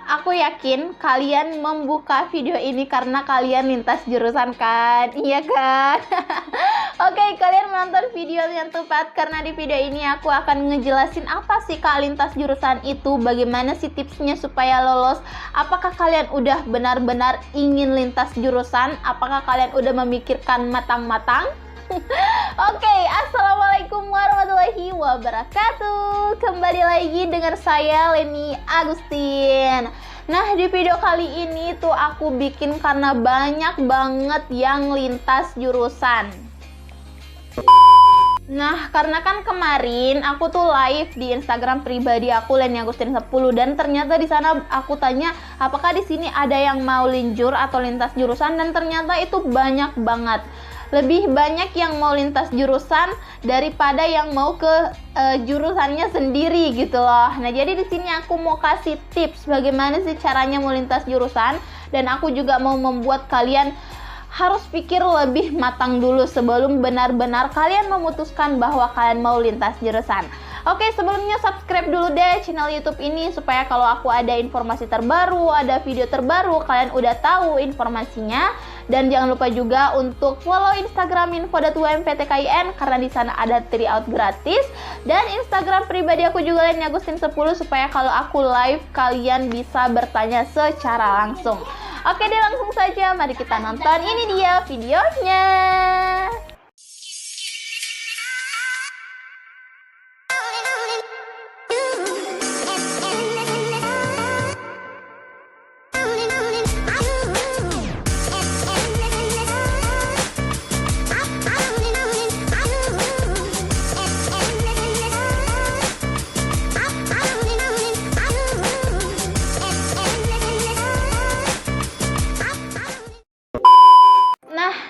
Aku yakin kalian membuka video ini karena kalian lintas jurusan kan? Iya kan? Oke, kalian menonton video yang tepat karena di video ini aku akan ngejelasin apa sih Kak lintas jurusan itu, bagaimana sih tipsnya supaya lolos. Apakah kalian udah benar-benar ingin lintas jurusan? Apakah kalian udah memikirkan matang-matang? Oke, assalamualaikum warahmatullahi wabarakatuh. Kembali lagi dengan saya Leni Agustin. Nah, di video kali ini tuh aku bikin karena banyak banget yang lintas jurusan. Nah, karena kan kemarin aku tuh live di Instagram pribadi aku Leni Agustin 10 dan ternyata di sana aku tanya apakah di sini ada yang mau linjur atau lintas jurusan, dan ternyata itu banyak banget. Lebih banyak yang mau lintas jurusan daripada yang mau ke jurusannya sendiri gitu loh. Nah, jadi di sini aku mau kasih tips bagaimana sih caranya mau lintas jurusan, dan aku juga mau membuat kalian harus pikir lebih matang dulu sebelum benar-benar kalian memutuskan bahwa kalian mau lintas jurusan. Oke, sebelumnya subscribe dulu deh channel YouTube ini supaya kalau aku ada informasi terbaru, ada video terbaru, kalian udah tahu informasinya. Dan jangan lupa juga untuk follow Instagram info.umptkin karena di sana ada tryout gratis, dan Instagram pribadi aku juga Leni Agustin 10 supaya kalau aku live kalian bisa bertanya secara langsung. Oke deh, langsung saja mari kita nonton, ini dia videonya.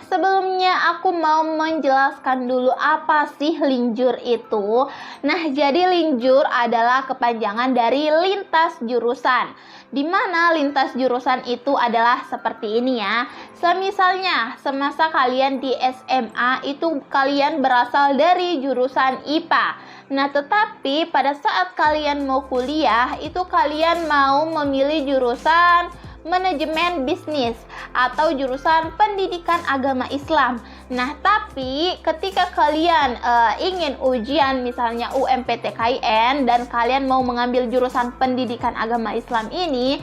Sebelumnya aku mau menjelaskan dulu apa sih linjur itu. Nah, jadi linjur adalah kepanjangan dari lintas jurusan, dimana lintas jurusan itu adalah seperti ini ya. Semisalnya, semasa kalian di SMA itu kalian berasal dari jurusan IPA. Nah, tetapi pada saat kalian mau kuliah itu kalian mau memilih jurusan manajemen bisnis atau jurusan pendidikan agama Islam. Nah, tapi ketika kalian ingin ujian misalnya UMPTKIN dan kalian mau mengambil jurusan pendidikan agama Islam ini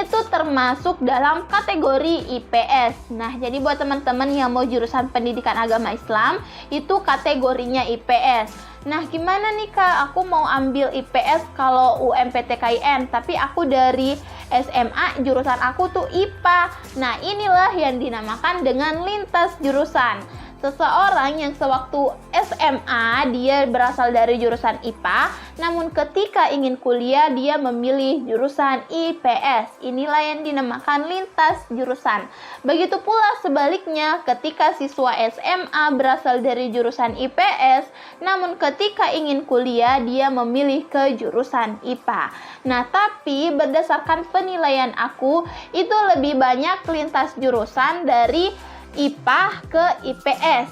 tuh termasuk dalam kategori IPS. Nah, jadi buat teman-teman yang mau jurusan pendidikan agama Islam itu kategorinya IPS. Nah, gimana nih Kak, aku mau ambil IPS kalau UMPTKIN, tapi aku dari SMA, jurusan aku tuh IPA. Nah, inilah yang dinamakan dengan lintas jurusan. Seseorang yang sewaktu SMA dia berasal dari jurusan IPA, namun ketika ingin kuliah dia memilih jurusan IPS. Inilah yang dinamakan lintas jurusan. Begitu pula sebaliknya, ketika siswa SMA berasal dari jurusan IPS, namun ketika ingin kuliah dia memilih ke jurusan IPA. Nah, tapi berdasarkan penilaian aku, itu lebih banyak lintas jurusan dari IPA ke IPS.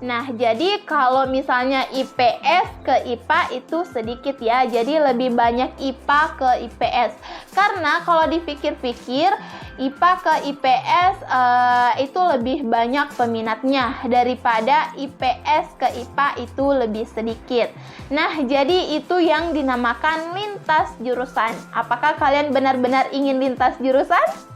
Nah, jadi kalau misalnya IPS ke IPA itu sedikit ya. Jadi lebih banyak IPA ke IPS. Karena kalau dipikir-pikir, IPA ke IPS itu lebih banyak peminatnya daripada IPS ke IPA itu lebih sedikit. Nah, jadi itu yang dinamakan lintas jurusan. Apakah kalian benar-benar ingin lintas jurusan?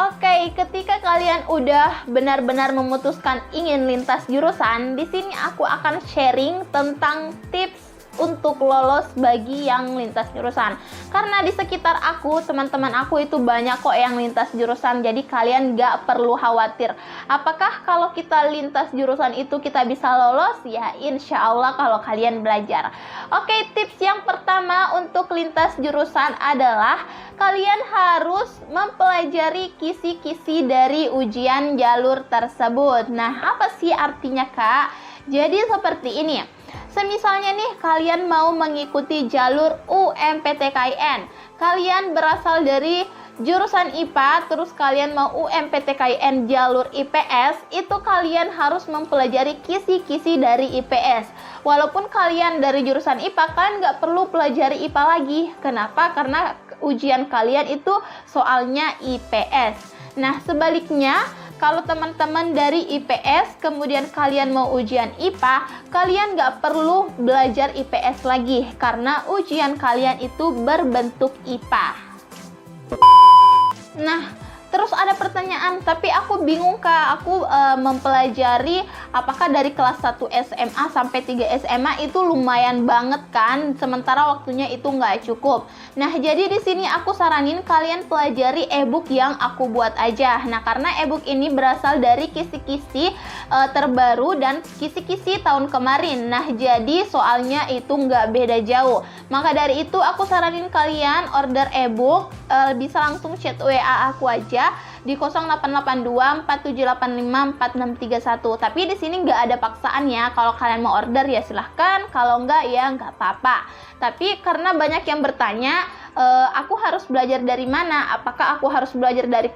Oke, ketika kalian udah benar-benar memutuskan ingin lintas jurusan, di sini aku akan sharing tentang tips untuk lolos bagi yang lintas jurusan. Karena di sekitar aku, teman-teman aku itu banyak kok yang lintas jurusan, jadi kalian gak perlu khawatir. Apakah kalau kita lintas jurusan itu kita bisa lolos? Ya, insya Allah kalau kalian belajar. Oke, tips yang pertama untuk lintas jurusan adalah kalian harus mempelajari kisi-kisi dari ujian jalur tersebut. Nah, apa sih artinya Kak? Jadi seperti ini. Semisalnya nih kalian mau mengikuti jalur UMPTKIN, kalian berasal dari jurusan IPA, terus kalian mau UMPTKIN jalur IPS, itu kalian harus mempelajari kisi-kisi dari IPS. Walaupun kalian dari jurusan IPA, kalian nggak perlu pelajari IPA lagi. Kenapa? Karena ujian kalian itu soalnya IPS. Nah, sebaliknya, kalau teman-teman dari IPS, kemudian kalian mau ujian IPA, kalian nggak perlu belajar IPS lagi, karena ujian kalian itu berbentuk IPA. Nah, terus ada pertanyaan, tapi aku bingung Kak, aku mempelajari apakah dari kelas 1 SMA sampai 3 SMA itu lumayan banget kan, sementara waktunya itu nggak cukup. Nah, jadi di sini aku saranin kalian pelajari e-book yang aku buat aja. Nah, karena e-book ini berasal dari kisi-kisi terbaru dan kisi-kisi tahun kemarin. Nah, jadi soalnya itu nggak beda jauh. Maka dari itu aku saranin kalian order e-book, bisa langsung chat WA aku aja di 0882 4785 4631. Tapi di sini nggak ada paksaan ya. Kalau kalian mau order ya silahkan, kalau nggak ya nggak apa-apa. Tapi karena banyak yang bertanya, aku harus belajar dari mana? Apakah aku harus belajar dari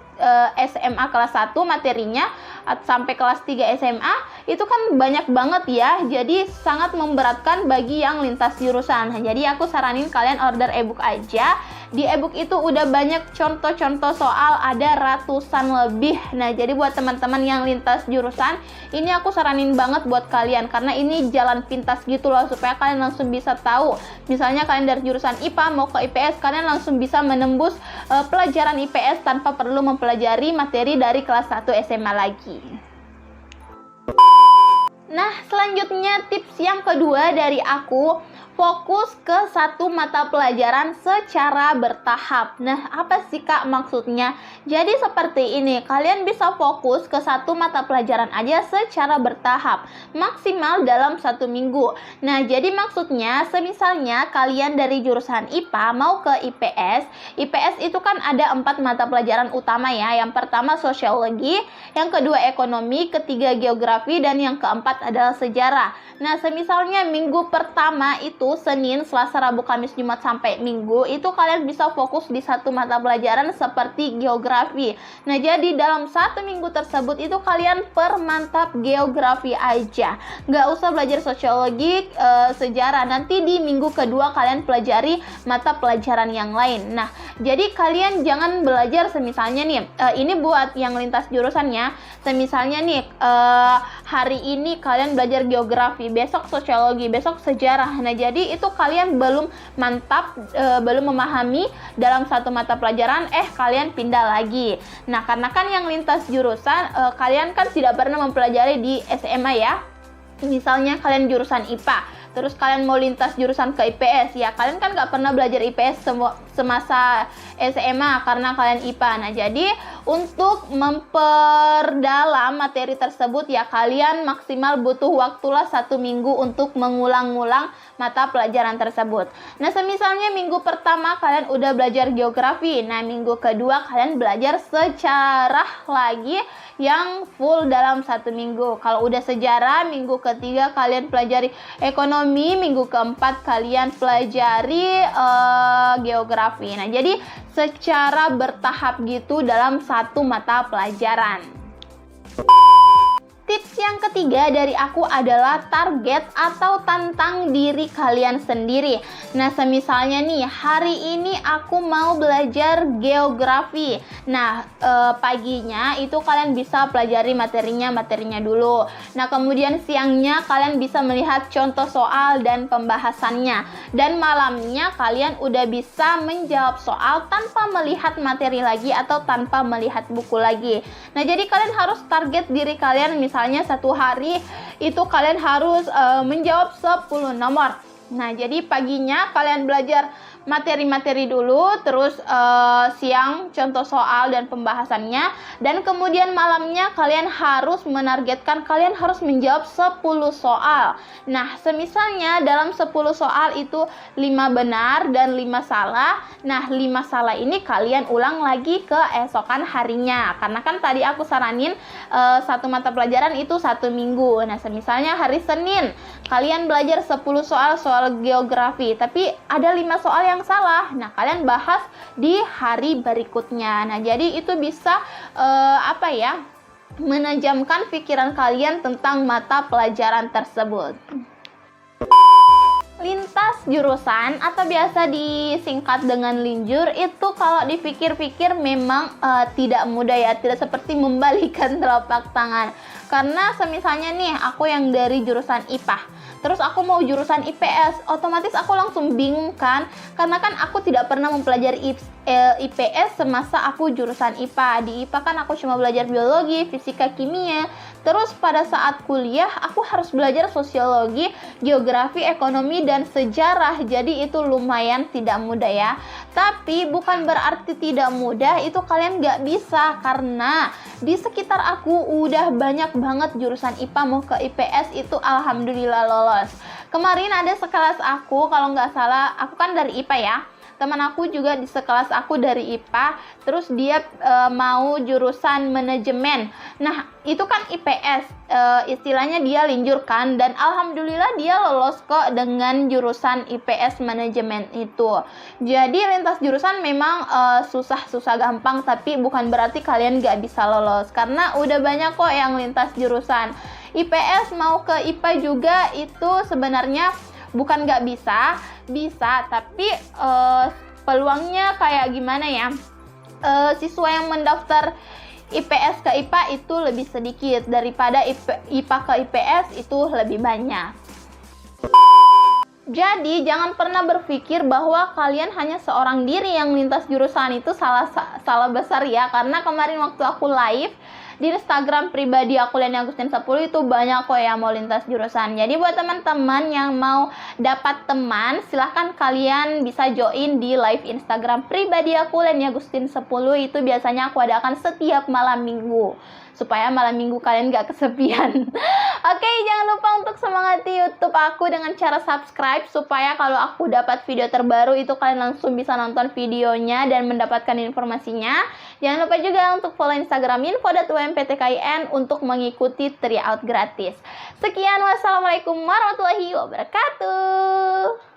SMA kelas 1 materinya sampai kelas 3 SMA? Itu kan banyak banget ya. Jadi sangat memberatkan bagi yang lintas jurusan. Jadi aku saranin kalian order e-book aja. Di e-book itu udah banyak contoh-contoh soal, ada ratusan lebih. Nah, jadi buat teman-teman yang lintas jurusan, ini aku saranin banget buat kalian, karena ini jalan pintas gitu loh, supaya kalian langsung bisa tahu. Misalnya kalian dari jurusan IPA mau ke IPS, kalian langsung bisa menembus pelajaran IPS tanpa perlu mempelajari materi dari kelas 1 SMA lagi. Nah, selanjutnya tips yang kedua dari aku, fokus ke satu mata pelajaran secara bertahap. Nah, apa sih Kak maksudnya? Jadi seperti ini, kalian bisa fokus ke satu mata pelajaran aja secara bertahap, maksimal dalam 1 minggu. Nah, jadi maksudnya, semisalnya kalian dari jurusan IPA mau ke IPS, IPS itu kan ada 4 mata pelajaran utama ya. Yang pertama sosiologi, yang kedua ekonomi, ketiga geografi, dan yang keempat adalah sejarah. Nah, semisalnya minggu pertama itu Senin, Selasa, Rabu, Kamis, Jumat sampai Minggu, itu kalian bisa fokus di satu mata pelajaran seperti geografi. Nah, jadi dalam 1 minggu tersebut itu kalian permantap geografi aja. Nggak usah belajar sosiologi, sejarah. Nanti di minggu kedua kalian pelajari mata pelajaran yang lain. Nah, jadi kalian jangan belajar semisalnya nih, ini buat yang lintas jurusannya. Semisalnya nih, hari ini kalian belajar geografi, besok sosiologi, besok sejarah. Nah, jadi itu kalian belum mantap, belum memahami dalam satu mata pelajaran, kalian pindah lagi. Nah, karena kan yang lintas jurusan, kalian kan tidak pernah mempelajari di SMA ya. Misalnya kalian jurusan IPA, terus kalian mau lintas jurusan ke IPS, ya kalian kan nggak pernah belajar IPS semasa SMA karena kalian IPA. Nah, jadi untuk memperdalam materi tersebut ya kalian maksimal butuh waktulah 1 minggu untuk mengulang-ulang mata pelajaran tersebut. Nah, semisalnya minggu pertama kalian udah belajar geografi, nah minggu kedua kalian belajar sejarah lagi yang full dalam 1 minggu. Kalau udah sejarah, minggu ketiga kalian pelajari ekonomi, minggu keempat kalian pelajari geografi. Nah, jadi secara bertahap gitu dalam satu mata pelajaran. Tips yang ketiga dari aku adalah target atau tantang diri kalian sendiri. Nah, semisalnya nih, hari ini aku mau belajar geografi. Nah, paginya itu kalian bisa pelajari materinya dulu. Nah, kemudian siangnya kalian bisa melihat contoh soal dan pembahasannya. Dan malamnya kalian udah bisa menjawab soal tanpa melihat materi lagi atau tanpa melihat buku lagi. Nah, jadi kalian harus target diri kalian, misalnya 1 hari itu kalian harus menjawab 10 nomor. Nah, jadi paginya kalian belajar materi-materi dulu, terus siang contoh soal dan pembahasannya, dan kemudian malamnya kalian harus menargetkan kalian harus menjawab 10 soal. Nah, semisalnya dalam 10 soal itu 5 benar dan 5 salah. Nah, 5 salah ini kalian ulang lagi keesokan harinya, karena kan tadi aku saranin satu mata pelajaran itu 1 minggu. Nah, semisalnya hari Senin kalian belajar 10 soal geografi, tapi ada 5 soal yang yang salah. Nah, kalian bahas di hari berikutnya. Nah, jadi itu bisa menajamkan pikiran kalian tentang mata pelajaran tersebut. Lintas jurusan atau biasa disingkat dengan linjur itu kalau dipikir-pikir memang tidak mudah ya, tidak seperti membalikan telapak tangan. Karena semisalnya nih aku yang dari jurusan IPA, terus aku mau jurusan IPS, otomatis aku langsung bingung kan, karena kan aku tidak pernah mempelajari IPS semasa aku jurusan IPA. Di IPA kan aku cuma belajar biologi, fisika, kimia. Terus pada saat kuliah aku harus belajar sosiologi, geografi, ekonomi, dan sejarah. Jadi itu lumayan tidak mudah ya. Tapi bukan berarti tidak mudah itu kalian nggak bisa, karena di sekitar aku udah banyak banget jurusan IPA mau ke IPS itu alhamdulillah lolos. Kemarin ada sekelas aku, kalau nggak salah, aku kan dari IPA ya. Teman aku juga di sekelas aku dari IPA, terus dia mau jurusan manajemen. Nah, itu kan IPS, istilahnya dia linjur kan, dan alhamdulillah dia lolos kok dengan jurusan IPS manajemen itu. Jadi lintas jurusan memang susah gampang, tapi bukan berarti kalian gak bisa lolos, karena udah banyak kok yang lintas jurusan. IPS mau ke IPA juga itu sebenarnya bukan nggak bisa, tapi peluangnya kayak gimana ya? Siswa yang mendaftar IPS ke IPA itu lebih sedikit daripada IPA ke IPS itu lebih banyak. Jadi jangan pernah berpikir bahwa kalian hanya seorang diri yang lintas jurusan, itu salah besar ya. Karena kemarin waktu aku live di Instagram pribadi aku Leni Agustin 10 itu banyak kok yang mau lintas jurusan. Jadi buat teman-teman yang mau dapat teman, silahkan kalian bisa join di live Instagram pribadi aku Leni Agustin 10. Itu biasanya aku adakan setiap malam minggu, supaya malam minggu kalian gak kesepian. Oke, jangan lupa untuk semangati YouTube aku dengan cara subscribe, supaya kalau aku dapat video terbaru itu kalian langsung bisa nonton videonya dan mendapatkan informasinya. Jangan lupa juga untuk follow Instagram info.umptkin untuk mengikuti tryout gratis. Sekian, wassalamualaikum warahmatullahi wabarakatuh.